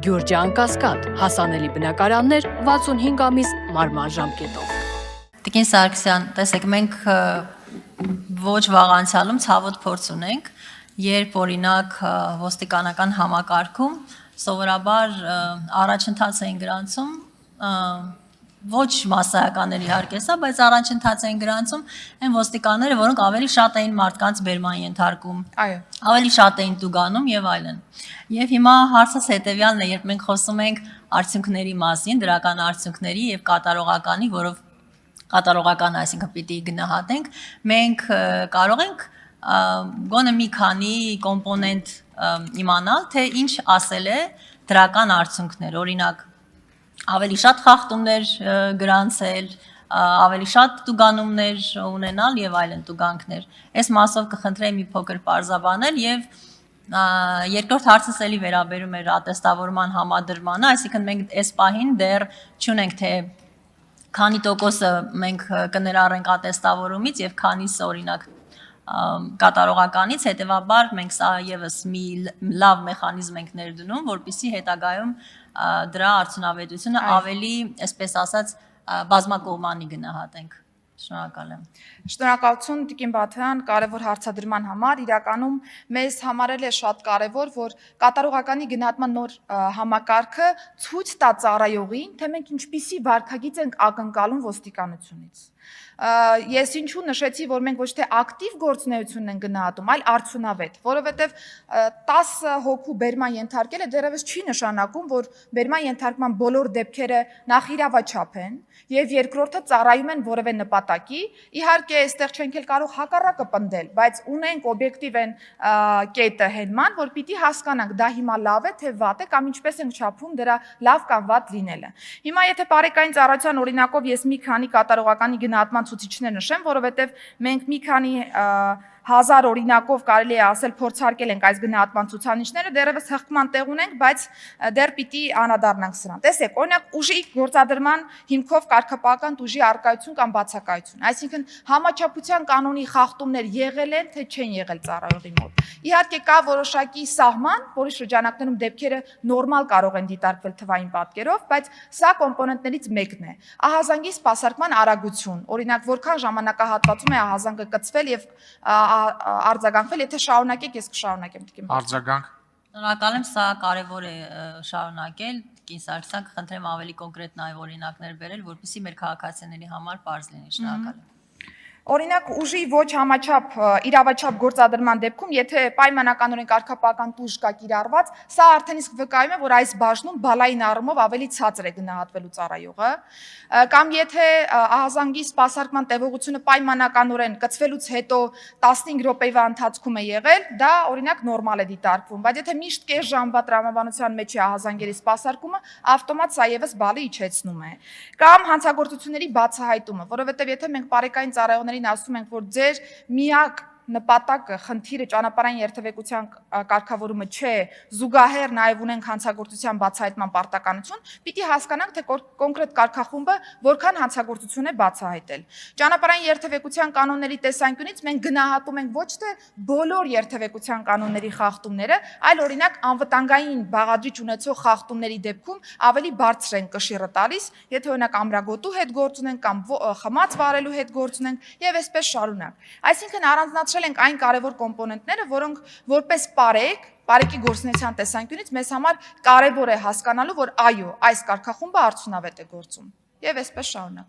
Գյուրջան Կասկադ, հասանելի բնակարաններ 65 ամիս մարման ժամկետով։ Տիկին Սարգսյան, տեսեք, մենք ոչ վաղ անցյալում ցավոտ փորձ ունենք, երբ օրինակ ոստիկանական համակարգում սովորաբար առաջընթաց էին գրանցում ոչ մասսայականներ իհարկե սա, բայց առաջընթաց էին գրանցում այն ոստիկանները, որոնք ավելի շատ էին մարդկանց բերման ենթարկում, ավելի շատ էին տուգանում եւ այլն։ Եվ հիմա հարցս հետեւյալն է, երբ մենք խոսում ենք արդյունքների մասին, դրական արդյունքների եւ կատարողականի, որով կատարողական, այսինքն պիտի գնահատենք, մենք կարող ենք գոնե մի քանի կոմպոնենտ իմանալ, թե ինչ ասել է դրական արդյունքներ, օրինակ ավելի շատ խախտումներ գրանցել, ավելի շատ տուգանումներ ունենալ եւ այլն տուգանքներ։ Այս մասով կխնդրեի մի փոքր պարզաբանել եւ երկրորդ հարցս էլի վերաբերում էր ատեստավորման համադրմանը, այսինքն մենք այս պահին դեռ չունենք թե քանի տոկոսը մենք կներառենք ատեստավորումից եւ քանիսը օրինակ կատարողականից, հետեւաբար մենք սա եւս մի լավ մեխանիզմ ենք ներդնում, որպեսզի հետագայում դրա արդյունավետությունը ավելի, այսպես ասած, բազմակողմանի գնահատենք։ Շնորհակալ եմ։ Շնորհակալություն Տիկին Բաթեյան, կարևոր հարցադրման համար։ Իրականում մեզ համարել է շատ կարևոր, որ կատարողականի գնահատման նոր համակարգը ցույց տա ծառայողին, թե մենք ինչպիսի վարքագիծ ենք ակնկալում ոստիկանությունից։ Ես ինչու նշեցի, որ մենք ոչ թե ակտիվ գործունեություն ենք գնահատում, այլ արդյունավետ, որովհետև 10 հոգու բերման ենթարկելը դեռևս չի նշանակում, որ բերման ենթարկման բոլոր դեպքերը նախ իրավաչափ են եւ երկրորդը ծառայում են որևէ նպատակի։ Իհարկե, այստեղ չենք էլ կարող հակառակը պնդել, բայց ունենք օբյեկտիվ են կետը հենման, որ պիտի հասկանանք դա հիմա լավ է թե վատ է կամ ինչպես ենք չափում դրա լավ կամ վատ լինելը։ Հիմա եթե բարեկային ծառայության օրինակով ես մի քանի կատարողականի գնահատման ցուցիչներ նշեմ, որովհետև մենք մի քանի հազար օրինակով կարելի է ասել փորձարկել ենք այս գնահատման ցուցանիշները, դեռևս հղկման տեղ ունենք, բայց դեռ պիտի անդրադառնանք սրան։ Տեսեք, օրինակ ուժի գործադրման հիմքով կարգապահական ուժի արկայություն կամ բացակայություն, այսինքն համաչափության կանոնի խախտումներ եղել են թե չեն եղել ծառայողի մոտ։ Իհարկե կա որոշակի սահման, որի շրջանակներում դեպքերը նորմալ կարող են դիտարկվել թվային պատկերով, բայց սա կոմպոնենտներից մեկն է։ Ահազանգի սպասարկման արագություն, օրինակ որքան ժամանակահատվածում է ահազանգը կցվել եւ արձագանքվել, եթե շարունակեք, ես կշարունակեմ Տիկին Բաթեյան։ Արձագանք։ Շնորհակալ եմ, սա կարևոր է շարունակել, Տիկին Սարգսյան, կխնդրեմ ավելի կոնկրետ նաև օրինակներ բերել, որպեսզի մեր քաղաքացիների համար պարզ լինի։ Շնորհակալ եմ։ Օրինակ ուժի ոչ համաչափ իրավաչափ գործադրման դեպքում, եթե պայմանականորեն կարգապահական տուժ կա կիրառված, սա արդեն իսկ վկայում է, որ այս բաժնում բալային առումով ավելի ցածր է գնահատվելու ծառայողը, կամ եթե ահազանգի սպասարկման տևողությունը պայմանականորեն կցվելուց հետո 15 րոպեվա ընթացքում է եղել, դա օրինակ նորմալ է դիտարկվում, բայց եթե միշտ կես ժամվա տրամաբանության մեջ է ահազանգերի սպասարկումը, ավտոմատ սա եւս բալի իջեցնում է։ Կամ հանցագործությունների բացահայտումը, որովհետեւ եթե մենք բարեկային ծառայողներին ասում ենք, որ ձեր միակ նպատակը, խնդիրը ճանապարհային երթևեկության կարգավորումը չէ, զուգահեռ նաև ունենք հանցագործության բացահայտման պարտականություն, պիտի հասկանանք, թե կոնկրետ կարգախումբը որքան հանցագործություն է բացահայտել։ Ճանապարհային երթևեկության կանոնների տեսանկյունից մենք գնահատում ենք ոչ թե բոլոր երթևեկության կանոնների խախտումները, այլ օրինակ անվտանգային բաղադրիչ ունեցող խախտումների դեպքում ավելի բարձր են կշիռը տալիս, եթե օրինակ ամրագոտու հետ գործ ունենք կամ խմած վարելու հետ գործ ունենք եւ այսպես շարունակ։ Այսինքն առանձնացրել ենք այն կարևոր կոմպոնենտները, որոնք որպես բարեկի գործունեության տեսանկյունից մեզ համար կարևոր է հասկանալու, որ այո, այս կարգախումբը արդյունավետ է գործում։ Եվ այսպես շարունակ։